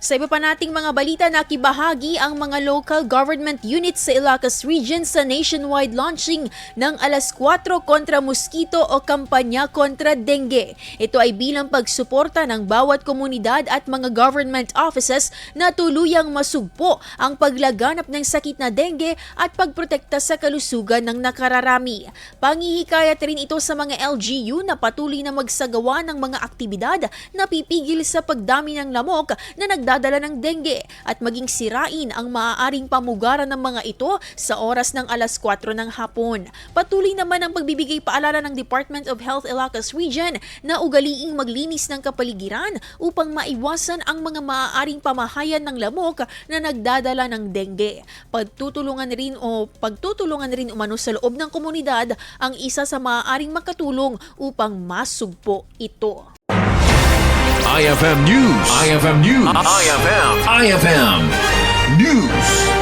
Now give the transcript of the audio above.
Sa iba pa nating mga balita, nakibahagi ang mga local government units sa Ilocos region sa nationwide launching ng alas 4 kontra mosquito o Kampanya Kontra Dengue. Ito ay bilang pagsuporta ng bawat komunidad at mga government offices na tuluyang masugpo ang paglaganap ng sakit na dengue at pagprotekta sa kalusugan ng nakararami. Panghihikayat rin ito sa mga LGU na patuloy na magsagawa ng mga aktibidad na pipigil sa pagdami ng lamok na nagdadala ng dengue at maging sirain ang maaaring pamugaran ng mga ito sa oras ng alas 4 ng hapon. Patuloy naman ang pagbibigay paalala ng Department of Health Ilocos Region na ugaliing maglinis ng kapaligiran upang maiwasan ang mga maaaring pamahayan ng lamok na nagdadala ng dengue. Pagtutulungan rin umano sa loob ng komunidad ang isa sa maaaring makatulong upang masugpo ito. IFM News. IFM News. IFM News.